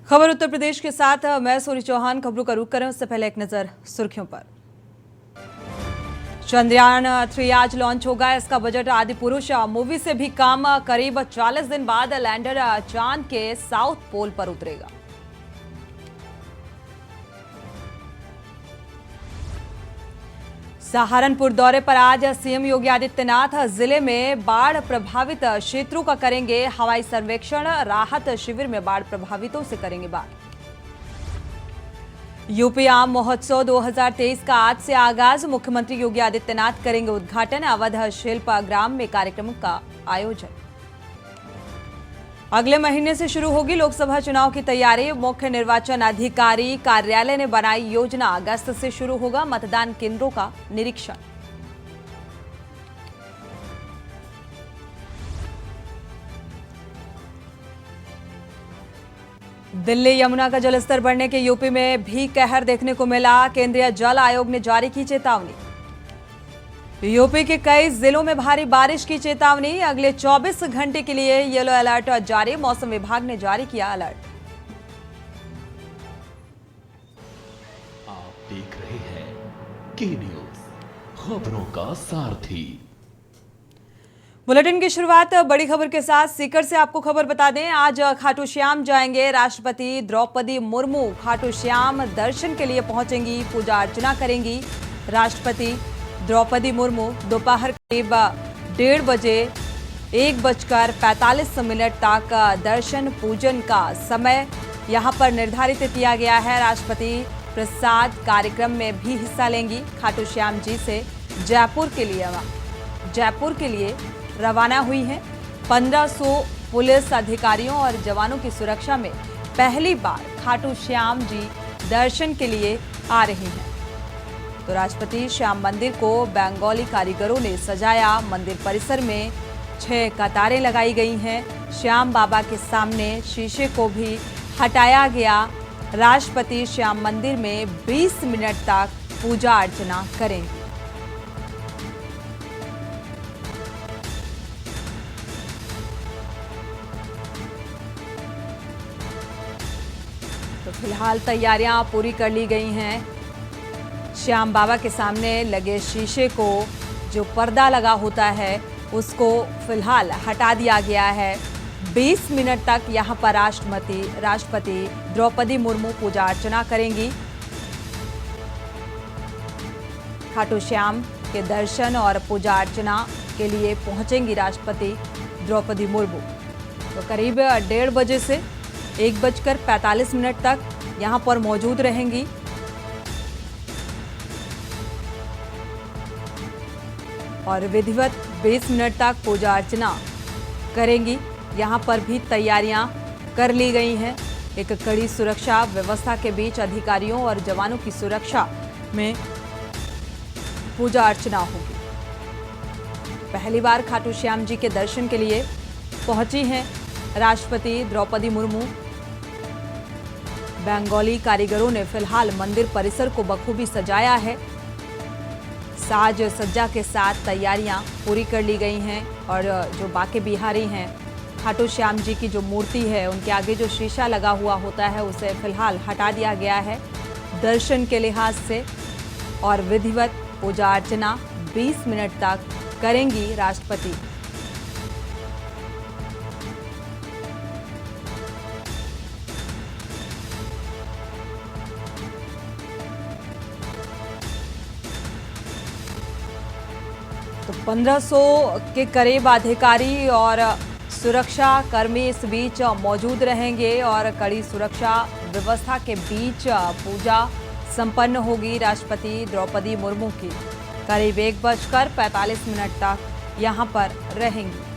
खबर उत्तर प्रदेश के साथ मैं सूरी चौहान। खबरों का रुख करें उससे पहले एक नजर सुर्खियों पर। चंद्रयान 3 आज लॉन्च होगा। इसका बजट आदि पुरुष मूवी से भी कम। करीब 40 दिन बाद लैंडर चांद के साउथ पोल पर उतरेगा। सहारनपुर दौरे पर आज सीएम योगी आदित्यनाथ जिले में बाढ़ प्रभावित क्षेत्रों का करेंगे हवाई सर्वेक्षण। राहत शिविर में बाढ़ प्रभावितों से करेंगे बात। यूपी आम महोत्सव 2023 का आज से आगाज। मुख्यमंत्री योगी आदित्यनाथ करेंगे उद्घाटन। अवध शिल्पग्राम में कार्यक्रमों का आयोजन। अगले महीने से शुरू होगी लोकसभा चुनाव की तैयारी। मुख्य निर्वाचन अधिकारी कार्यालय ने बनाई योजना। अगस्त से शुरू होगा मतदान केंद्रों का निरीक्षण। दिल्ली यमुना का जलस्तर बढ़ने के यूपी में भी कहर देखने को मिला। केंद्रीय जल आयोग ने जारी की चेतावनी। यूपी के कई जिलों में भारी बारिश की चेतावनी। अगले 24 घंटे के लिए येलो अलर्ट जारी। मौसम विभाग ने जारी किया अलर्ट। आप देख रहे हैं के न्यूज, खबरों का सारथी। बुलेटिन की शुरुआत बड़ी खबर के साथ सीकर से आपको खबर बता दें। आज खाटू श्याम जाएंगे राष्ट्रपति द्रौपदी मुर्मू। खाटू श्याम दर्शन के लिए पहुंचेंगी, पूजा अर्चना करेंगी। राष्ट्रपति द्रौपदी मुर्मू दोपहर करीब 1:30 बजे 1:45 तक दर्शन पूजन का समय यहां पर निर्धारित किया गया है। राष्ट्रपति प्रसाद कार्यक्रम में भी हिस्सा लेंगी। खाटू श्याम जी से जयपुर के लिए रवाना हुई हैं। 1500 पुलिस अधिकारियों और जवानों की सुरक्षा में पहली बार खाटू श्याम जी दर्शन के लिए आ रही हैं। तो राष्ट्रपति श्याम मंदिर को बंगाली कारीगरों ने सजाया। मंदिर परिसर में 6 कतारें लगाई गई हैं। श्याम बाबा के सामने शीशे को भी हटाया गया। राष्ट्रपति श्याम मंदिर में 20 मिनट तक पूजा अर्चना करेंगे। तो फिलहाल तैयारियां पूरी कर ली गई हैं। श्याम बाबा के सामने लगे शीशे को, जो पर्दा लगा होता है, उसको फिलहाल हटा दिया गया है। 20 मिनट तक यहां पर राष्ट्रपति द्रौपदी मुर्मू पूजा अर्चना करेंगी। खाटू श्याम के दर्शन और पूजा अर्चना के लिए पहुंचेंगी राष्ट्रपति द्रौपदी मुर्मू। तो करीब 1:30 बजे से 1:45 तक यहां पर मौजूद रहेंगी। और विधिवत 20 मिनट तक पूजा अर्चना करेंगी। यहां पर भी तैयारियां कर ली गई हैं। एक कड़ी सुरक्षा व्यवस्था के बीच अधिकारियों और जवानों की सुरक्षा में पूजा अर्चना होगी। पहली बार खाटू श्याम जी के दर्शन के लिए पहुंची हैं राष्ट्रपति द्रौपदी मुर्मू। बंगाली कारीगरों ने फिलहाल मंदिर परिसर को बखूबी सजाया है। साज सज्जा के साथ तैयारियां पूरी कर ली गई हैं। और जो बाके बिहारी हैं, खाटू श्याम जी की जो मूर्ति है, उनके आगे जो शीशा लगा हुआ होता है, उसे फिलहाल हटा दिया गया है दर्शन के लिहाज से। और विधिवत पूजा अर्चना 20 मिनट तक करेंगी राष्ट्रपति। तो 1500 के करीब अधिकारी और सुरक्षा कर्मी इस बीच मौजूद रहेंगे। और कड़ी सुरक्षा व्यवस्था के बीच पूजा संपन्न होगी राष्ट्रपति द्रौपदी मुर्मू की। करीब 1:45 तक यहां पर रहेंगी।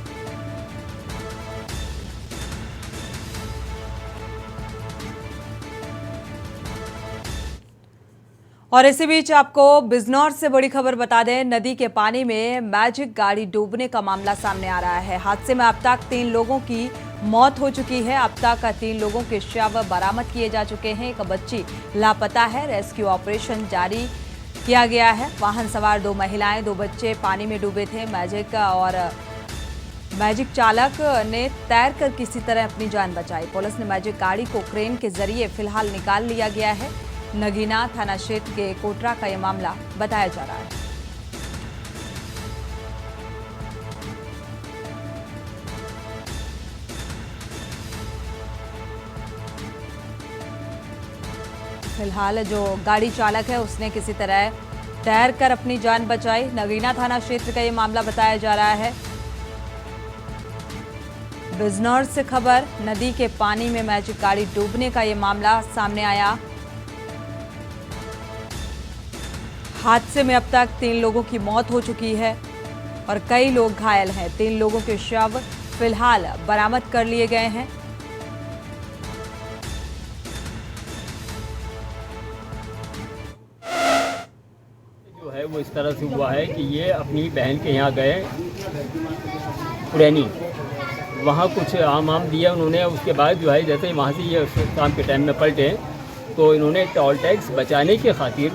और इसी बीच आपको बिजनौर से बड़ी खबर बता दें। नदी के पानी में मैजिक गाड़ी डूबने का मामला सामने आ रहा है। हादसे में अब तक 3 लोगों की मौत हो चुकी है। अब तक 3 लोगों के शव बरामद किए जा चुके हैं। एक बच्ची लापता है। रेस्क्यू ऑपरेशन जारी किया गया है। वाहन सवार 2 महिलाएं 2 बच्चे पानी में डूबे थे। मैजिक और मैजिक चालक ने तैरकर किसी तरह अपनी जान बचाई। पुलिस ने मैजिक गाड़ी को क्रेन के जरिए फिलहाल निकाल लिया गया है। नगीना थाना क्षेत्र के कोटरा का यह मामला बताया जा रहा है। फिलहाल जो गाड़ी चालक है उसने किसी तरह तैरकर अपनी जान बचाई। नगीना थाना क्षेत्र का ये मामला बताया जा रहा है। बिजनौर से खबर, नदी के पानी में मैजिक गाड़ी डूबने का ये मामला सामने आया। हादसे में अब तक 3 लोगों की मौत हो चुकी है और कई लोग घायल हैं। 3 लोगों के शव फिलहाल बरामद कर लिए गए हैं। वो इस तरह से हुआ है कि ये अपनी बहन के यहाँ गए पुरैनी, वहाँ कुछ आम दिया उन्होंने। उसके बाद जो है जैसे ही वहाँ से ये शाम के टाइम में पलटे तो इन्होंने टोल टैक्स बचाने के खातिर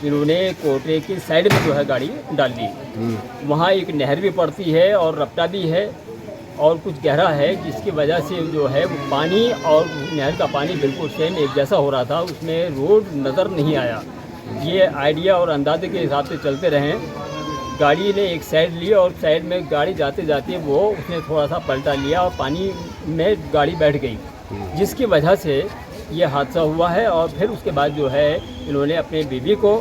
इन्होंने कोटरे की साइड में जो है गाड़ी डाल दी। वहाँ एक नहर भी पड़ती है और रपटा भी है और कुछ गहरा है, जिसकी वजह से जो है वो पानी और नहर का पानी बिल्कुल सेम एक जैसा हो रहा था। उसमें रोड नज़र नहीं आया। ये आइडिया और अंदाजे के हिसाब से चलते रहें। गाड़ी ने एक साइड ली और साइड में गाड़ी जाते जाते वो उसने थोड़ा सा पलटा लिया और पानी में गाड़ी बैठ गई, जिसकी वजह से ये हादसा हुआ है। और फिर उसके बाद जो है इन्होंने अपने बीवी को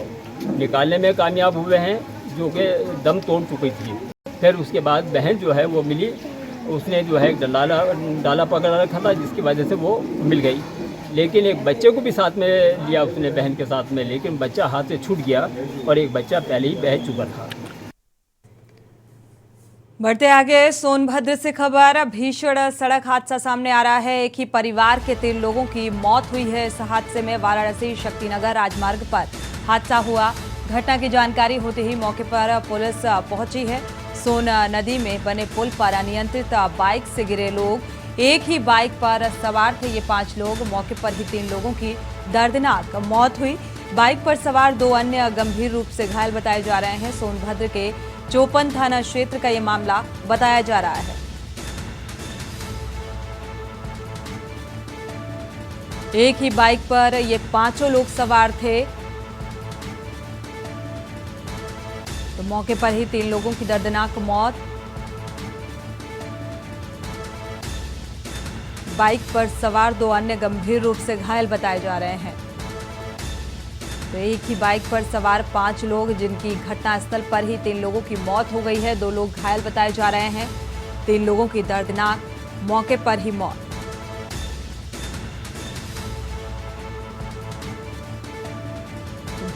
निकालने में कामयाब हुए हैं, जो कि दम तोड़ चुकी थी। फिर उसके बाद बहन जो है वो मिली, उसने जो है डाला पकड़ रखा था, जिसकी वजह से वो मिल गई। लेकिन एक बच्चे को भी साथ में लिया उसने बहन के साथ में, लेकिन बच्चा हाथ से छूट गया और एक बच्चा पहले ही बह चुका था। बढ़ते आगे, सोनभद्र से खबर, भीषण सड़क हादसा सामने आ रहा है। एक ही परिवार के 3 लोगों की मौत हुई है। इस हादसे में वाराणसी शक्तिनगर राजमार्ग पर हादसा हुआ। घटना की जानकारी होते ही मौके पर पुलिस पहुंची है। सोन नदी में बने पुल पर अनियंत्रित बाइक से गिरे लोग, एक ही बाइक पर सवार थे ये 5 लोग। मौके पर ही 3 लोगों की दर्दनाक मौत हुई। बाइक पर सवार 2 अन्य गंभीर रूप से घायल बताए जा रहे हैं। सोनभद्र के चोपन थाना क्षेत्र का ये मामला बताया जा रहा है। एक ही बाइक पर ये 5 लोग सवार थे। तो मौके पर ही 3 लोगों की दर्दनाक मौत। बाइक पर सवार 2 अन्य गंभीर रूप से घायल बताए जा रहे हैं। तो एक ही बाइक पर सवार 5 लोग, जिनकी घटनास्थल पर ही 3 लोगों की मौत हो गई है। 2 लोग घायल बताए जा रहे हैं। 3 लोगों की दर्दनाक मौके पर ही मौत।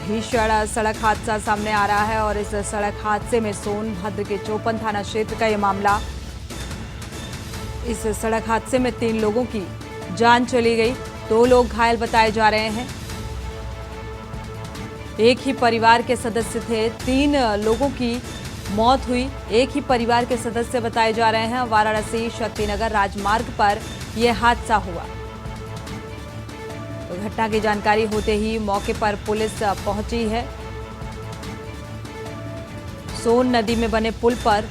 भीषण सड़क हादसा सामने आ रहा है और इस सड़क हादसे में सोनभद्र के चोपन थाना क्षेत्र का यह मामला। इस सड़क हादसे में 3 लोगों की जान चली गई, 2 लोग घायल बताए जा रहे हैं। एक ही परिवार के सदस्य थे, 3 लोगों की मौत हुई। एक ही परिवार के सदस्य बताए जा रहे हैं। वाराणसी शक्तिनगर राजमार्ग पर यह हादसा हुआ। तो घटना की जानकारी होते ही मौके पर पुलिस पहुंची है। सोन नदी में बने पुल पर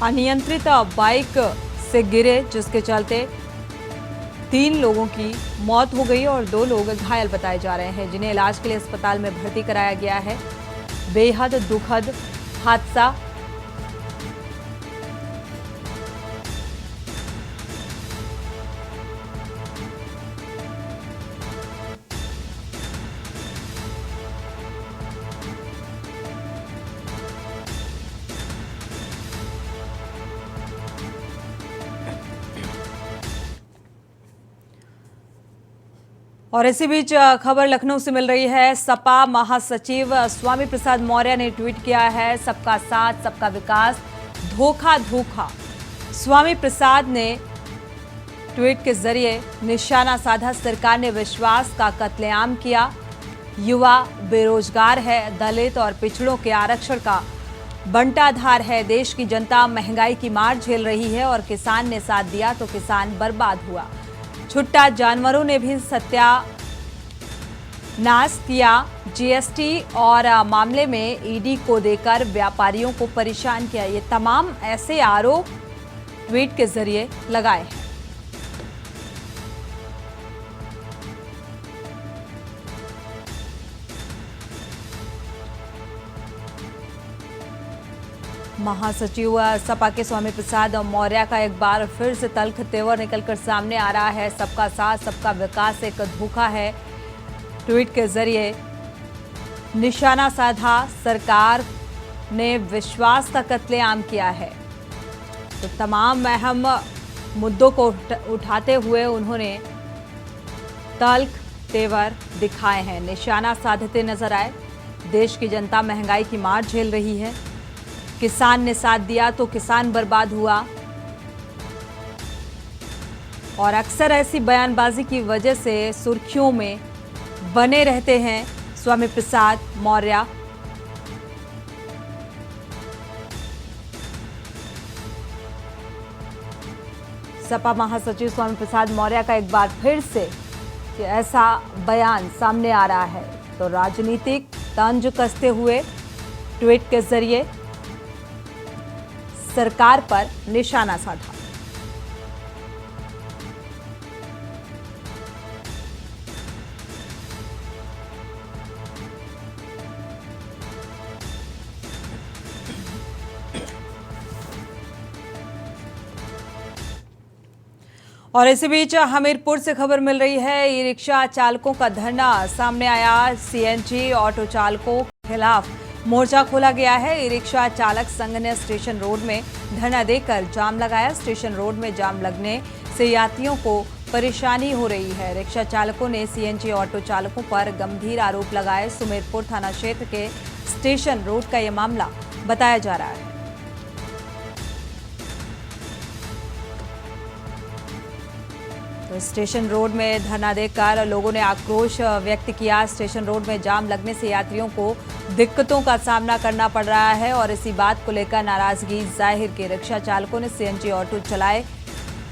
अनियंत्रित बाइक से गिरे, जिसके चलते 3 लोगों की मौत हो गई और 2 लोग घायल बताए जा रहे हैं, जिन्हें इलाज के लिए अस्पताल में भर्ती कराया गया है। बेहद दुखद हादसा। और इसी बीच खबर लखनऊ से मिल रही है। सपा महासचिव स्वामी प्रसाद मौर्य ने ट्वीट किया है, सबका साथ सबका विकास, धोखा धोखा। स्वामी प्रसाद ने ट्वीट के जरिए निशाना साधा, सरकार ने विश्वास का कत्लेआम किया। युवा बेरोजगार है, दलित और पिछड़ों के आरक्षण का बंटाधार है। देश की जनता महंगाई की मार झेल रही है और किसान ने साथ दिया तो किसान बर्बाद हुआ। छुट्टा जानवरों ने भी नाश किया। जीएसटी और मामले में ईडी को देकर व्यापारियों को परेशान किया। ये तमाम ऐसे आरोप ट्वीट के जरिए लगाए हैं। महासचिव सपा के स्वामी प्रसाद मौर्य का एक बार फिर से तल्ख तेवर निकलकर सामने आ रहा है। सबका साथ सबका विकास एक धोखा है। ट्वीट के जरिए निशाना साधा। सरकार ने विश्वास का कत्लेआम किया है। तो तमाम अहम मुद्दों को उठाते हुए उन्होंने तल्ख तेवर दिखाए हैं, निशाना साधते नजर आए। देश की जनता महंगाई की मार झेल रही है। किसान ने साथ दिया तो किसान बर्बाद हुआ। और अक्सर ऐसी बयानबाजी की वजह से सुर्खियों में बने रहते हैं स्वामी प्रसाद मौर्य। सपा महासचिव स्वामी प्रसाद मौर्य का एक बार फिर से ऐसा बयान सामने आ रहा है। तो राजनीतिक तंज कसते हुए ट्वीट के जरिए सरकार पर निशाना साधा। और इसी बीच हमीरपुर से खबर मिल रही है, ई रिक्शा चालकों का धरना सामने आया। सीएनजी ऑटो चालकों के खिलाफ मोर्चा खोला गया है। ई रिक्शा चालक संघ ने स्टेशन रोड में धरना देकर जाम लगाया। स्टेशन रोड में जाम लगने से यात्रियों को परेशानी हो रही है। रिक्शा चालकों ने सीएनजी ऑटो चालकों पर गंभीर आरोप लगाए। सुमेरपुर थाना क्षेत्र के स्टेशन रोड का यह मामला बताया जा रहा है। तो स्टेशन रोड में धरना देकर लोगों ने आक्रोश व्यक्त किया। स्टेशन रोड में जाम लगने से यात्रियों को दिक्कतों का सामना करना पड़ रहा है और इसी बात को लेकर नाराजगी जाहिर की। रिक्शा चालकों ने सीएनजी ऑटो चलाए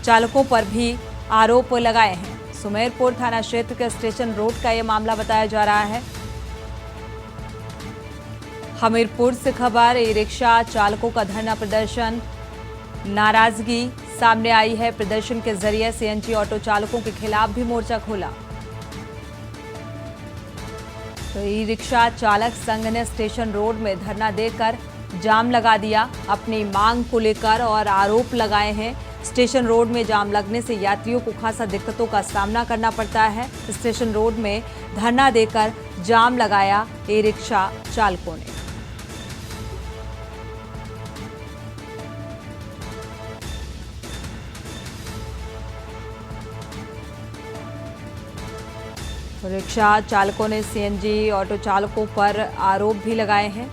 चालकों पर भी आरोप लगाए हैं। सुमेरपुर थाना क्षेत्र के स्टेशन रोड का यह मामला बताया जा रहा है। हमीरपुर से खबर, ई रिक्शा चालकों का धरना प्रदर्शन, नाराजगी सामने आई है। प्रदर्शन के जरिए सीएनजी ऑटो चालकों के खिलाफ भी मोर्चा खोला। तो ई रिक्शा चालक संघ ने स्टेशन रोड में धरना देकर जाम लगा दिया अपनी मांग को लेकर और आरोप लगाए हैं। स्टेशन रोड में जाम लगने से यात्रियों को खासा दिक्कतों का सामना करना पड़ता है। स्टेशन रोड में धरना देकर जाम लगाया ई रिक्शा चालकों ने। रिक्शा चालकों ने सीएनजी ऑटो चालकों पर आरोप भी लगाए हैं।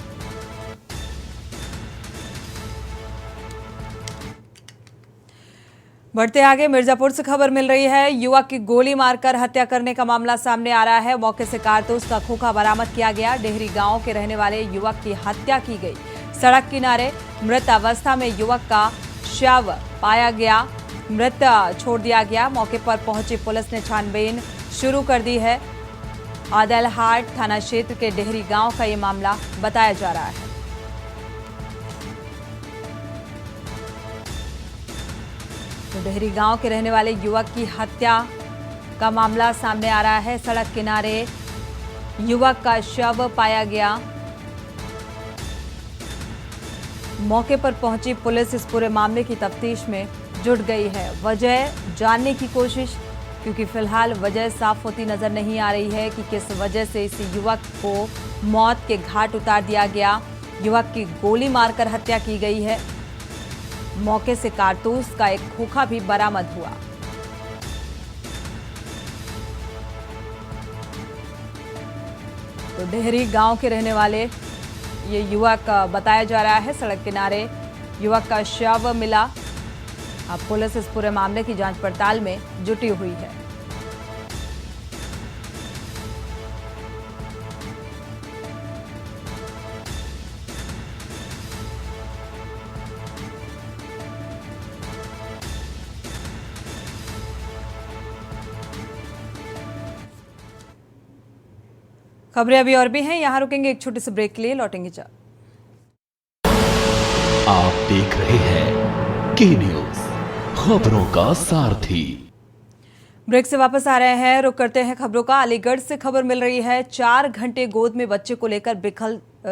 बढ़ते आगे, मिर्जापुर से खबर मिल रही है। युवक की गोली मारकर हत्या करने का मामला सामने आ रहा है। मौके से कारतूस का खोखा बरामद किया गया। डेहरी गांव के रहने वाले युवक की हत्या की गई। सड़क किनारे मृत अवस्था में युवक का शव पाया गया, मृत छोड़ दिया गया। मौके पर पहुंची पुलिस ने छानबीन शुरू कर दी है। आदलहाट थाना क्षेत्र के डेहरी गांव का ये मामला बताया जा रहा है। तो डेहरी गांव के रहने वाले युवक की हत्या का मामला सामने आ रहा है। सड़क किनारे युवक का शव पाया गया। मौके पर पहुंची पुलिस इस पूरे मामले की तफ्तीश में जुट गई है। वजह जानने की कोशिश, क्योंकि फिलहाल वजह साफ होती नजर नहीं आ रही है कि किस वजह से इस युवक को मौत के घाट उतार दिया गया। युवक की गोली मारकर हत्या की गई है। मौके से कारतूस का एक खोखा भी बरामद हुआ। तो डेहरी गांव के रहने वाले ये युवक बताया जा रहा है। सड़क किनारे युवक का शव मिला। अब पुलिस इस पूरे मामले की जांच पड़ताल में जुटी हुई है। खबरें अभी और भी हैं, यहाँ रुकेंगे एक छोटे से ब्रेक के लिए, लौटेंगे जल्द। आप देख रहे हैं के न्यूज, खबरों का सारथी। ब्रेक से वापस आ रहे हैं, रुक करते हैं खबरों का। अलीगढ़ से खबर मिल रही है, 4 घंटे गोद में बच्चे को लेकर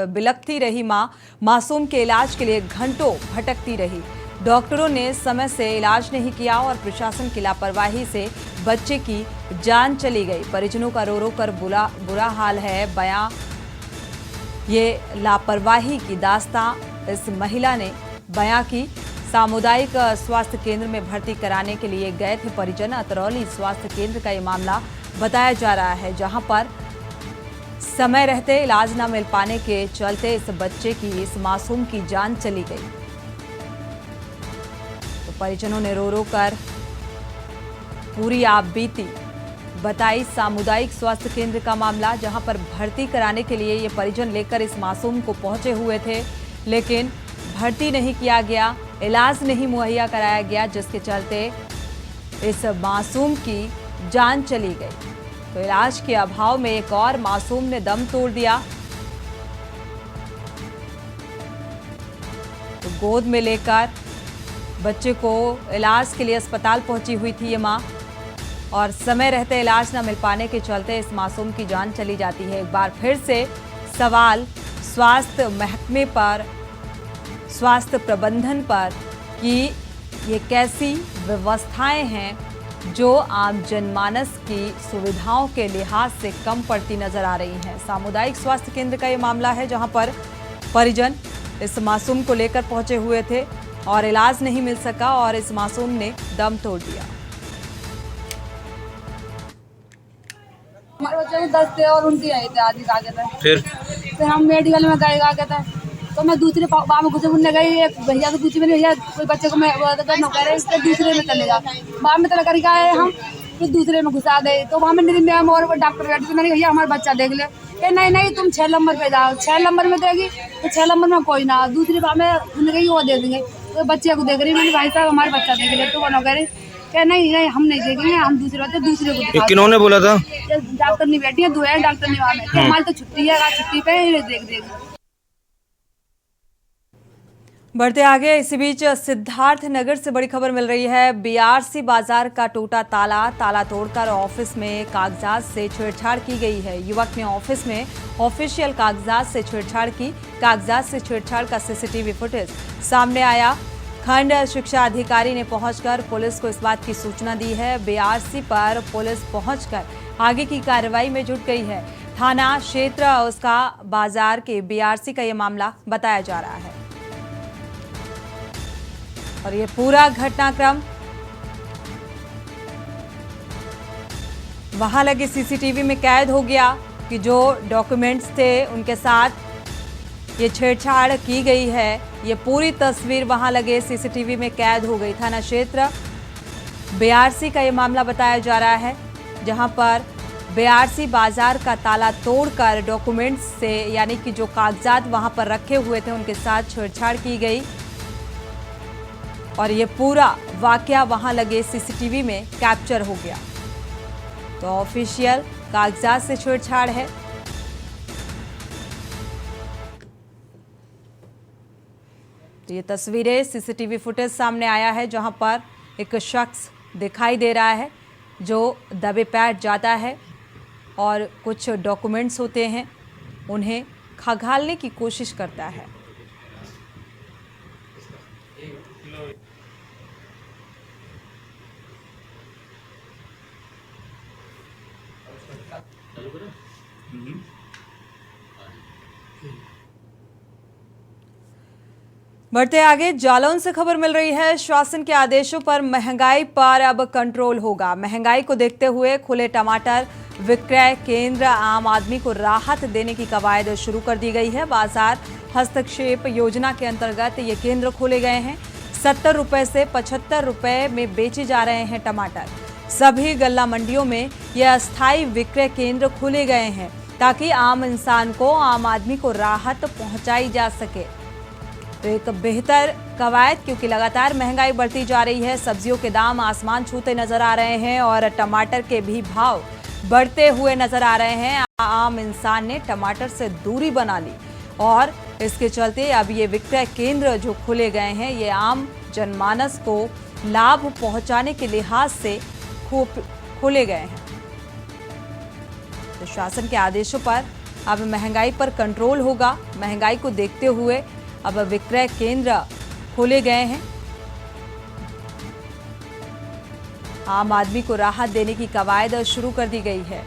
बिलखती रही मां, मासूम के इलाज के लिए घंटों भटकती रही। डॉक्टरों ने समय से इलाज नहीं किया और प्रशासन की लापरवाही से बच्चे की जान चली गई। परिजनों का रो रो कर बुरा हाल है बयां। ये लापरवाही की दास्तां इस महिला ने बयां की। सामुदायिक स्वास्थ्य केंद्र में भर्ती कराने के लिए गए थे परिजन। अतरौली स्वास्थ्य केंद्र का ये मामला बताया जा रहा है, जहां पर समय रहते इलाज न मिल पाने के चलते इस बच्चे की, इस मासूम की जान चली गई। तो परिजनों ने रो रो कर पूरी आपबीती बताई। सामुदायिक स्वास्थ्य केंद्र का मामला, जहां पर भर्ती कराने के लिए ये परिजन लेकर इस मासूम को पहुंचे हुए थे, लेकिन भर्ती नहीं किया गया, इलाज नहीं मुहैया कराया गया, जिसके चलते इस मासूम की जान चली गई। तो इलाज के अभाव में एक और मासूम ने दम तोड़ दिया। तो गोद में लेकर बच्चे को इलाज के लिए अस्पताल पहुंची हुई थी ये मां, और समय रहते इलाज न मिल पाने के चलते इस मासूम की जान चली जाती है। एक बार फिर से सवाल स्वास्थ्य महकमे पर, स्वास्थ्य प्रबंधन पर कि ये कैसी व्यवस्थाएं हैं जो आम जनमानस की सुविधाओं के लिहाज से कम पड़ती नजर आ रही हैं। सामुदायिक स्वास्थ्य केंद्र का ये मामला है, जहां पर परिजन इस मासूम को लेकर पहुंचे हुए थे और इलाज नहीं मिल सका और इस मासूम ने दम तोड़ दिया। हमारे बच्चे में 10 थे और उनकी आई थे, आदि आ गए थे। फिर हम मेडिकल में गए आ गए थे, तो मैं दूसरे वहाँ में घुसे बुनने गई। एक भैया से पूछी, मैंने भैया कोई बच्चे को मैं कह रहे हैं दूसरे में चले जा, वहाँ में तो करके आए हम, फिर दूसरे में घुसा दे। तो वहाँ में मेरी मैम और डॉक्टर बैठी थी, मैंने भैया हमारा बच्चा देख ले। नहीं नहीं तुम 6 नंबर पे जाओ, 6 नंबर में देगी तो 6 नंबर में कोई ना, दूसरी वहाँ में उन्हें गई वो दे देंगे। तो बच्चे को देख रही, मैंने भाई साहब हमारा बच्चा देख ले, तो वो कह रही क्या नहीं नहीं हम नहीं देखेंगे, हम दूसरे बच्चे दूसरे को। किन्होंने बोला था? डॉक्टर नहीं बैठी है, 2 है डॉक्टर नहीं वहाँ में, तो हमारी तो छुट्टी है, छुट्टी पे देख देगी। बढ़ते आगे, इसी बीच सिद्धार्थ नगर से बड़ी खबर मिल रही है। बीआरसी बाजार का टूटा ताला तोड़कर ऑफिस में कागजात से छेड़छाड़ की गई है। युवक ने ऑफिस में ऑफिशियल कागजात से छेड़छाड़ की। कागजात से छेड़छाड़ का सीसीटीवी फुटेज सामने आया। खंड शिक्षा अधिकारी ने पहुंचकर पुलिस को इस बात की सूचना दी है। बीआरसी पर पुलिस पहुंचकर आगे की कार्रवाई में जुट गई है। थाना क्षेत्र उसका बाजार के बीआरसी का यह मामला बताया जा रहा है और ये पूरा घटनाक्रम वहां लगे सीसीटीवी में कैद हो गया कि जो डॉक्यूमेंट्स थे उनके साथ ये छेड़छाड़ की गई है। ये पूरी तस्वीर वहां लगे सीसीटीवी में कैद हो गई। थाना क्षेत्र बीआरसी का ये मामला बताया जा रहा है, जहां पर बीआरसी बाजार का ताला तोड़कर डॉक्यूमेंट्स से, यानी कि जो कागजात वहां पर रखे हुए थे उनके साथ छेड़छाड़ की गई और ये पूरा वाकया वहां लगे सीसीटीवी में कैप्चर हो गया। तो ऑफिशियल कागजात से छेड़छाड़ है। तो ये तस्वीरें, सीसीटीवी फुटेज सामने आया है, जहां पर एक शख्स दिखाई दे रहा है जो दबे पैर जाता है और कुछ डॉक्यूमेंट्स होते हैं उन्हें खंगालने की कोशिश करता है। बढ़ते आगे, जालौन से खबर मिल रही है। शासन के आदेशों पर महंगाई पर अब कंट्रोल होगा। महंगाई को देखते हुए खुले टमाटर विक्रय केंद्र आम आदमी को राहत देने की कवायद शुरू कर दी गई है। बाजार हस्तक्षेप योजना के अंतर्गत ये केंद्र खोले गए हैं। 70 रुपए से 75 रुपए में बेचे जा रहे हैं टमाटर। सभी गल्ला मंडियों में ये अस्थायी विक्रय केंद्र खोले गए हैं ताकि आम इंसान को, आम आदमी को राहत पहुंचाई जा सके। तो एक बेहतर कवायद, क्योंकि लगातार महंगाई बढ़ती जा रही है। सब्जियों के दाम आसमान छूते नजर आ रहे हैं और टमाटर के भी भाव बढ़ते हुए नजर आ रहे हैं। आम इंसान ने टमाटर से दूरी बना ली और इसके चलते अब ये विक्रय केंद्र जो खोले गए हैं ये आम जनमानस को लाभ पहुंचाने के लिहाज से खोले गए हैं। तो शासन के आदेशों पर अब महंगाई पर कंट्रोल होगा। महंगाई को देखते हुए अब विक्रय केंद्र खोले गए हैं। आम आदमी को राहत देने की कवायद शुरू कर दी गई है।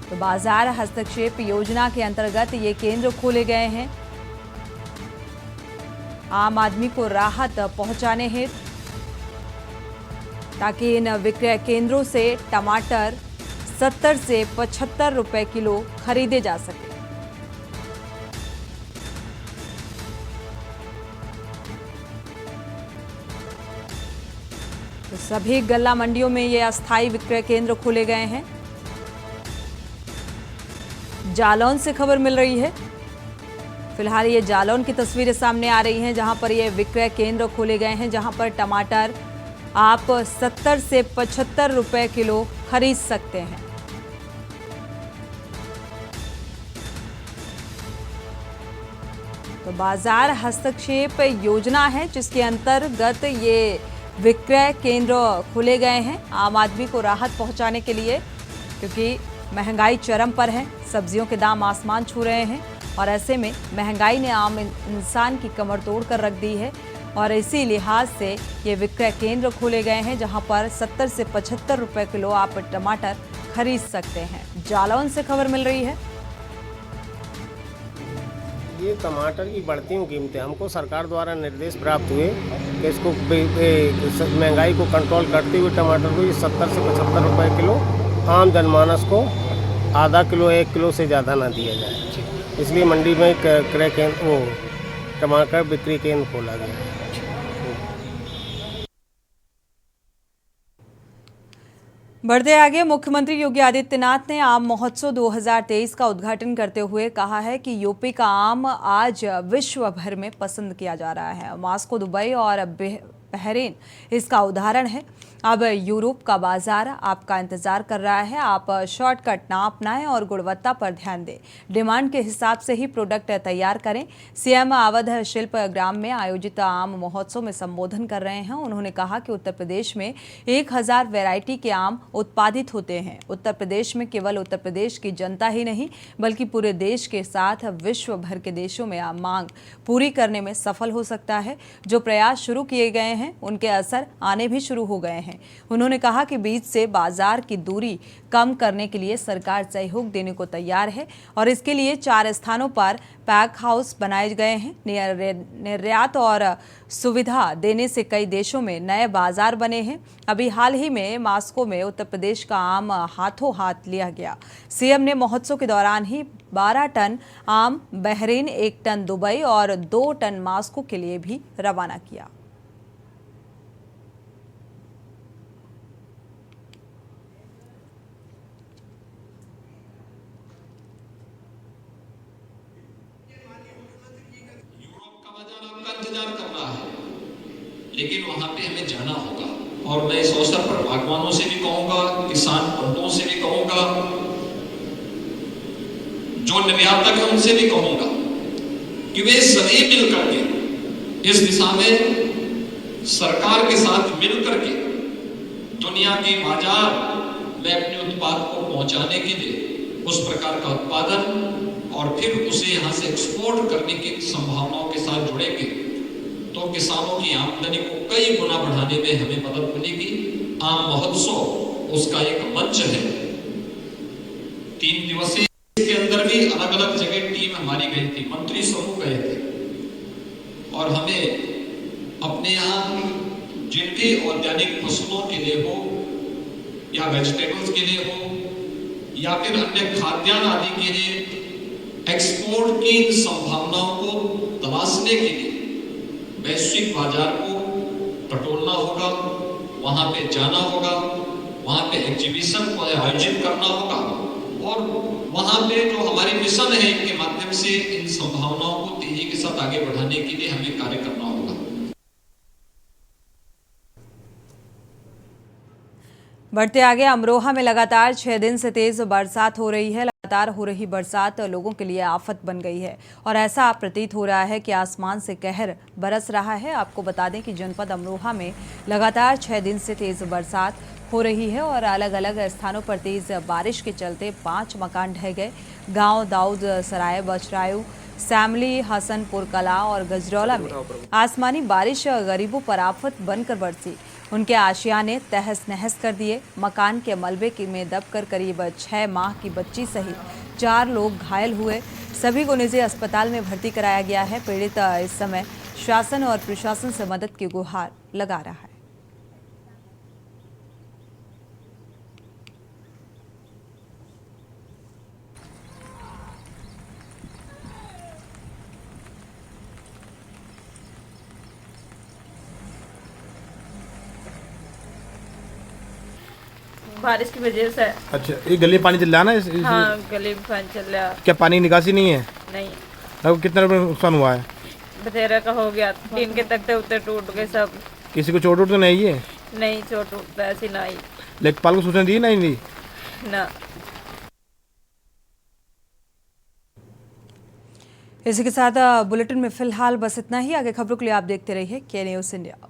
तो बाजार हस्तक्षेप योजना के अंतर्गत ये केंद्र खोले गए हैं आम आदमी को राहत पहुंचाने हेतु, ताकि इन विक्रय केंद्रों से टमाटर 70 से 75 रुपए किलो खरीदे जा सके। तो सभी गल्ला मंडियों में ये अस्थायी विक्रय केंद्र खोले गए हैं। जालौन से खबर मिल रही है। फिलहाल ये जालौन की तस्वीरें सामने आ रही हैं, जहां पर ये विक्रय केंद्र खोले गए हैं, जहां पर टमाटर आप 70 से 75 रुपए किलो खरीद सकते हैं। तो बाजार हस्तक्षेप योजना है जिसके अंतर्गत ये विक्रय केंद्र खोले गए हैं आम आदमी को राहत पहुंचाने के लिए, क्योंकि महंगाई चरम पर है। सब्जियों के दाम आसमान छू रहे हैं और ऐसे में महंगाई ने आम इंसान की कमर तोड़ कर रख दी है और इसी लिहाज से ये विक्रय केंद्र खोले गए हैं, जहां पर 70 से 75 रुपए किलो आप टमाटर खरीद सकते हैं। जालौन से खबर मिल रही है। ये टमाटर की बढ़ती हुई कीमतें, हमको सरकार द्वारा निर्देश प्राप्त हुए कि इसको महंगाई को कंट्रोल करते हुए टमाटर को ये 70 से 75 रुपए किलो आम जनमानस को आधा किलो 1 किलो से ज़्यादा ना दिया जाए। इसलिए मंडी में क्रय केंद्र वो टमाटर बिक्री केंद्र खोला गया। बढ़ते आगे, मुख्यमंत्री योगी आदित्यनाथ ने आम महोत्सव 2023 का उद्घाटन करते हुए कहा है कि यूपी का आम आज विश्व भर में पसंद किया जा रहा है। मॉस्को, दुबई और बहरीन इसका उदाहरण है। अब यूरोप का बाजार आपका इंतजार कर रहा है। आप शॉर्टकट ना अपनाएं और गुणवत्ता पर ध्यान दें। डिमांड के हिसाब से ही प्रोडक्ट तैयार करें। सीएम अवध शिल्प ग्राम में आयोजित आम महोत्सव में संबोधन कर रहे हैं। उन्होंने कहा कि उत्तर प्रदेश में 1000 वैरायटी के आम उत्पादित होते हैं। उत्तर प्रदेश में केवल उत्तर प्रदेश की जनता ही नहीं बल्कि पूरे देश के साथ विश्व भर के देशों में मांग पूरी करने में सफल हो सकता है। जो प्रयास शुरू किए गए हैं उनके असर आने भी शुरू हो गए हैं। उन्होंने कहा कि बीज से बाजार की दूरी कम करने के लिए सरकार सहयोग देने को तैयार है और इसके लिए 4 स्थानों पर पैक हाउस बनाए गए हैं। निर्यात और सुविधा देने से कई देशों में नए बाजार बने हैं। अभी हाल ही में मॉस्को में उत्तर प्रदेश का आम हाथों हाथ लिया गया। सीएम ने महोत्सव के दौरान ही 12 टन आम बहरीन, 1 टन दुबई और 2 टन मॉस्को के लिए भी रवाना किया। इंतजार करना है, लेकिन वहां पे हमें जाना होगा। और मैं इस अवसर पर बागवानों से भी कहूंगा, किसान बंधुओं से भी कहूंगा, जो निर्यातक है उनसे भी कहूंगा कि वे सभी मिलकर के इस दिशा में सरकार के साथ मिलकर के दुनिया के बाजार में अपने उत्पाद को पहुंचाने के लिए उस प्रकार का उत्पादन और फिर उसे यहां से एक्सपोर्ट करने की संभावनाओं के साथ जुड़ेंगे तो किसानों की आमदनी को कई गुना बढ़ाने में हमें मदद मिलेगी। आम महोत्सव उसका एक मंच है। 3 दिवसीय के अंदर भी अलग अलग जगह टीम हमारी गई थी, मंत्री समूह गए थे और हमें अपने यहाँ जिन भी औद्योगिक फसलों के लिए हो या वेजिटेबल्स के लिए हो या फिर अन्य खाद्यान्न आदि के लिए एक्सपोर्ट की संभावनाओं को तलाशने के लिए वैश्विक बाजार को टटोलना होगा, वहां पे जाना होगा, वहां पे एग्जीबिशन को आयोजित करना होगा और वहां पे जो हमारी मिशन है इनके माध्यम से इन संभावनाओं को तेजी के साथ आगे बढ़ाने के लिए हमें कार्य करना होगा। बढ़ते आगे, अमरोहा में लगातार 6 दिन से तेज बरसात हो रही है। लगातार हो रही बरसात लोगों के लिए आफत बन गई है और ऐसा प्रतीत हो रहा है कि आसमान से कहर बरस रहा है। आपको बता दें कि जनपद अमरोहा में लगातार 6 दिन से तेज बरसात हो रही है और अलग अलग स्थानों पर तेज बारिश के चलते 5 मकान ढह गए। गांव दाऊद सराय, बचरायू, सैमली, हसनपुर कला और गजरौला में आसमानी बारिश गरीबों पर आफत बनकर बरसी। उनके आशियाने तहस नहस कर दिए। मकान के मलबे में दबकर करीब 6 माह की बच्ची सहित 4 लोग घायल हुए। सभी को निजी अस्पताल में भर्ती कराया गया है। पीड़ित इस समय शासन और प्रशासन से मदद की गुहार लगा रहा है। बारिश की वजह से। अच्छा, ये गली में पानी चल रहा है ना? हाँ, गली में पानी चल रहा। क्या पानी की निकासी नहीं है? नहीं। अब कितना रुपये नुकसान हुआ है? बतेरा का हो गया, टीन के तख्ते उतरे टूट गए सब। किसी को चोट तो नहीं है? नहीं, चोट उठ ऐसी नहीं। लेखपाल को सूचना दी नहीं दी? ना। इसी के साथ बुलेटिन में फिलहाल बस इतना ही। आगे खबरों के लिए आप देखते रहिए के न्यूज़ इंडिया।